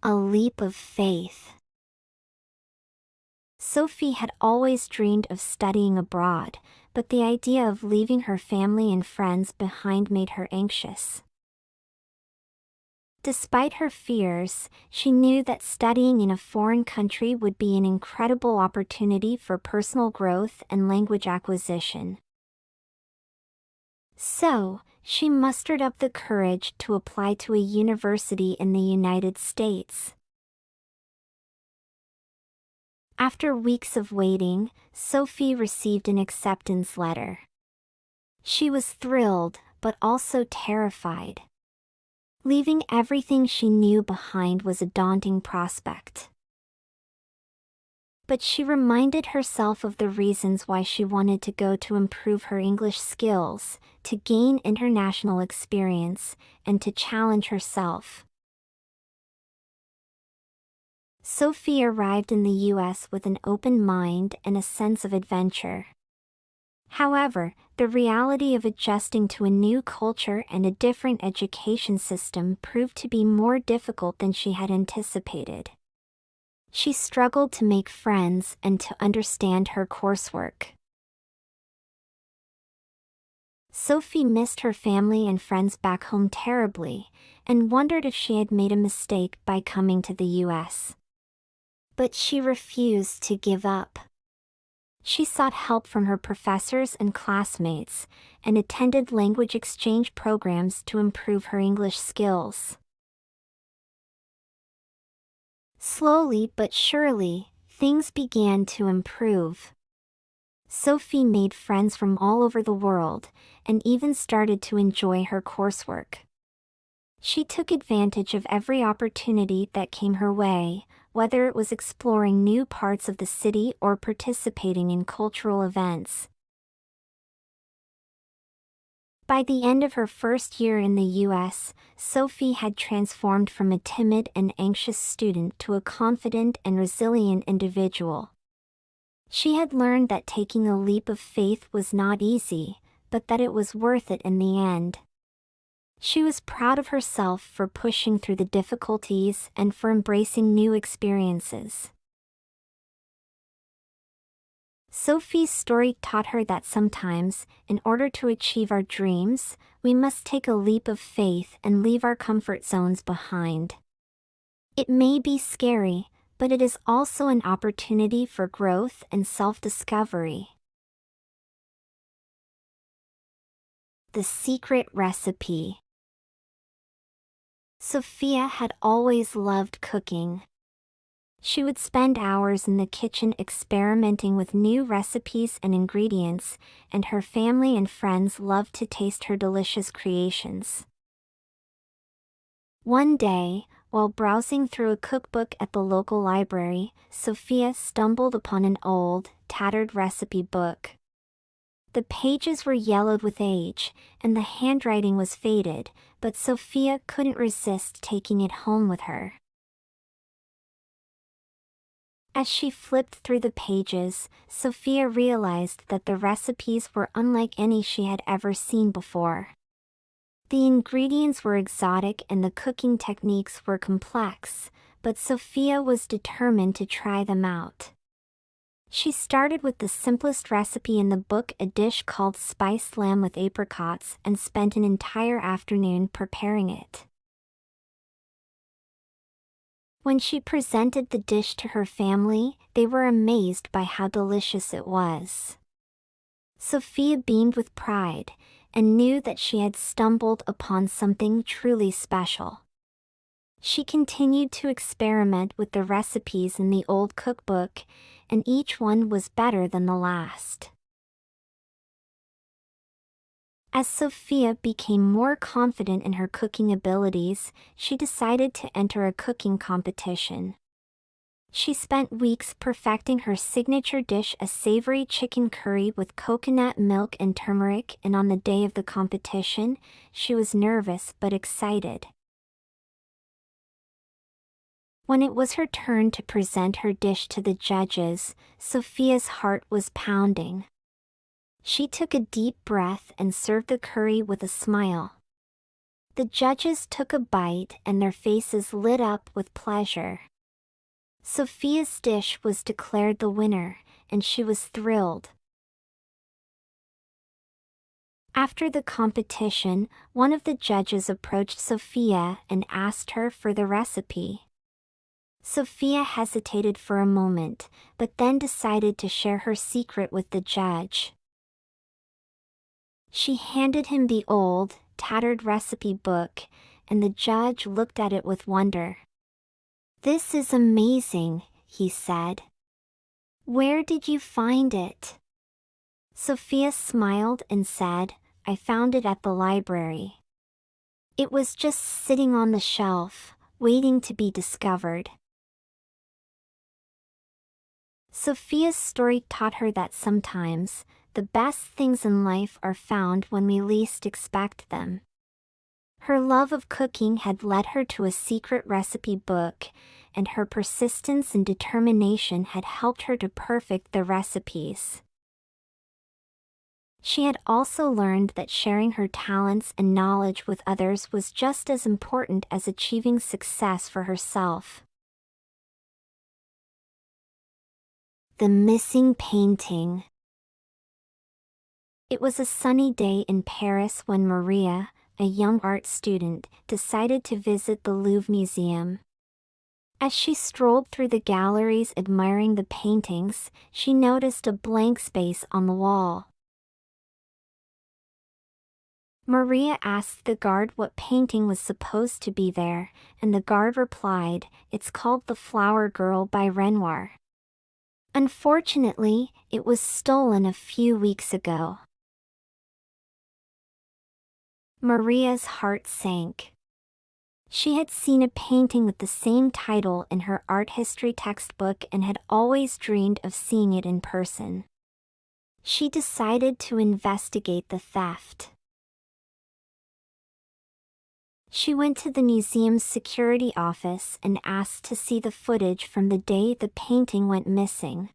A leap of faith. Sophie had always dreamed of studying abroad, but the idea of leaving her family and friends behind made her anxious. Despite her fears, she knew that studying in a foreign country would be an incredible opportunity for personal growth and language acquisition. So, she mustered up the courage to apply to a university in the United States. After weeks of waiting, Sophie received an acceptance letter. She was thrilled, but also terrified. Leaving everything she knew behind was a daunting prospect. But she reminded herself of the reasons why she wanted to go: to improve her English skills, to gain international experience, and to challenge herself. Sophie arrived in the US with an open mind and a sense of adventure. However, the reality of adjusting to a new culture and a different education system proved to be more difficult than she had anticipated. She struggled to make friends and to understand her coursework. Sophie missed her family and friends back home terribly, and wondered if she had made a mistake by coming to the US. But she refused to give up. She sought help from her professors and classmates, and attended language exchange programs to improve her English skills. Slowly but surely, things began to improve. Sophie made friends from all over the world, and even started to enjoy her coursework. She took advantage of every opportunity that came her way, whether it was exploring new parts of the city or participating in cultural events. By the end of her first year in the US, Sophie had transformed from a timid and anxious student to a confident and resilient individual. She had learned that taking a leap of faith was not easy, but that it was worth it in the end. She was proud of herself for pushing through the difficulties and for embracing new experiences. Sophie's story taught her that sometimes, in order to achieve our dreams, we must take a leap of faith and leave our comfort zones behind. It may be scary, but it is also an opportunity for growth and self-discovery. The secret recipe. Sophia had always loved cooking. She would spend hours in the kitchen experimenting with new recipes and ingredients, and her family and friends loved to taste her delicious creations. One day, while browsing through a cookbook at the local library, Sophia stumbled upon an old, tattered recipe book. The pages were yellowed with age, and the handwriting was faded, but Sophia couldn't resist taking it home with her. As she flipped through the pages, Sophia realized that the recipes were unlike any she had ever seen before. The ingredients were exotic and the cooking techniques were complex, but Sophia was determined to try them out. She started with the simplest recipe in the book, a dish called spiced lamb with apricots, and spent an entire afternoon preparing it. When she presented the dish to her family, they were amazed by how delicious it was. Sophia beamed with pride, and knew that she had stumbled upon something truly special. She continued to experiment with the recipes in the old cookbook, and each one was better than the last. As Sophia became more confident in her cooking abilities, she decided to enter a cooking competition. She spent weeks perfecting her signature dish, a savory chicken curry with coconut milk and turmeric, and on the day of the competition, she was nervous but excited. When it was her turn to present her dish to the judges, Sophia's heart was pounding. She took a deep breath and served the curry with a smile. The judges took a bite and their faces lit up with pleasure. Sophia's dish was declared the winner, and she was thrilled. After the competition, one of the judges approached Sophia and asked her for the recipe. Sophia hesitated for a moment, but then decided to share her secret with the judge. She handed him the old, tattered recipe book, and the judge looked at it with wonder. "This is amazing," he said. "Where did you find it?" Sophia smiled and said, "I found it at the library. It was just sitting on the shelf, waiting to be discovered." Sophia's story taught her that sometimes, the best things in life are found when we least expect them. Her love of cooking had led her to a secret recipe book, and her persistence and determination had helped her to perfect the recipes. She had also learned that sharing her talents and knowledge with others was just as important as achieving success for herself. The missing painting. It was a sunny day in Paris when Maria, a young art student, decided to visit the Louvre Museum. As she strolled through the galleries admiring the paintings, she noticed a blank space on the wall. Maria asked the guard what painting was supposed to be there, and the guard replied, "It's called The Flower Girl by Renoir. Unfortunately, it was stolen a few weeks ago." Maria's heart sank. She had seen a painting with the same title in her art history textbook and had always dreamed of seeing it in person. She decided to investigate the theft. She went to the museum's security office and asked to see the footage from the day the painting went missing.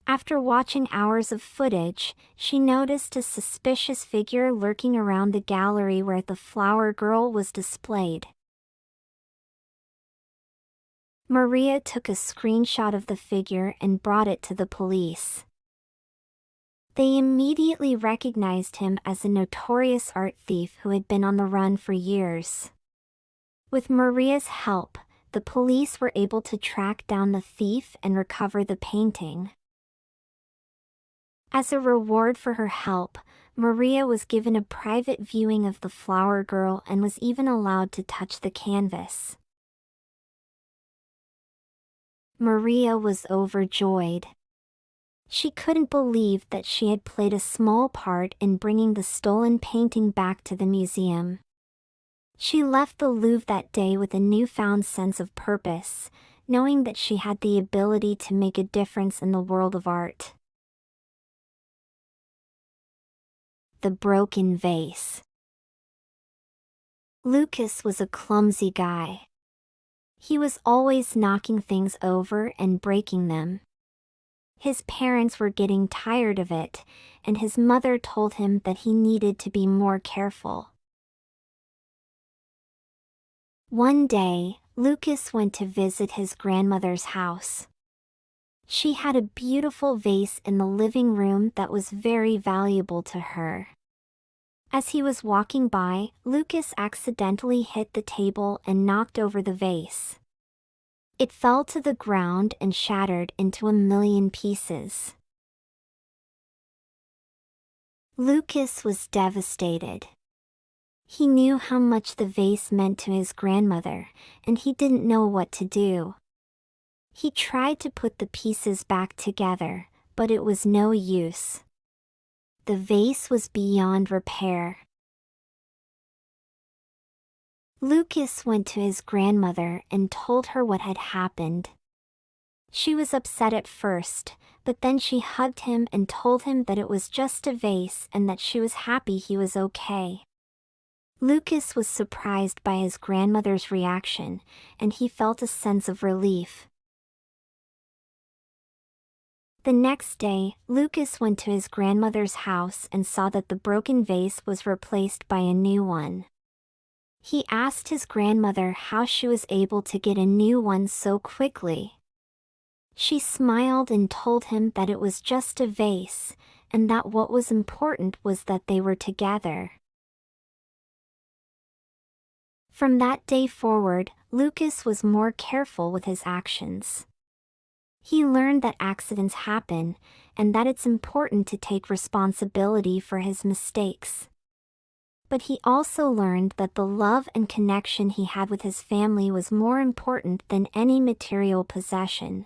After watching hours of footage, she noticed a suspicious figure lurking around the gallery where the flower girl was displayed. Maria took a screenshot of the figure and brought it to the police. They immediately recognized him as a notorious art thief who had been on the run for years. With Maria's help, the police were able to track down the thief and recover the painting. As a reward for her help, Maria was given a private viewing of the flower girl and was even allowed to touch the canvas. Maria was overjoyed. She couldn't believe that she had played a small part in bringing the stolen painting back to the museum. She left the Louvre that day with a newfound sense of purpose, knowing that she had the ability to make a difference in the world of art. The broken vase. Lucas was a clumsy guy. He was always knocking things over and breaking them. His parents were getting tired of it, and his mother told him that he needed to be more careful. One day, Lucas went to visit his grandmother's house. She had a beautiful vase in the living room that was very valuable to her. As he was walking by, Lucas accidentally hit the table and knocked over the vase. It fell to the ground and shattered into 1,000,000 pieces. Lucas was devastated. He knew how much the vase meant to his grandmother, and he didn't know what to do. He tried to put the pieces back together, but it was no use. The vase was beyond repair. Lucas went to his grandmother and told her what had happened. She was upset at first, but then she hugged him and told him that it was just a vase and that she was happy he was okay. Lucas was surprised by his grandmother's reaction, and he felt a sense of relief. The next day, Lucas went to his grandmother's house and saw that the broken vase was replaced by a new one. He asked his grandmother how she was able to get a new one so quickly. She smiled and told him that it was just a vase, and that what was important was that they were together. From that day forward, Lucas was more careful with his actions. He learned that accidents happen, and that it's important to take responsibility for his mistakes. But he also learned that the love and connection he had with his family was more important than any material possession.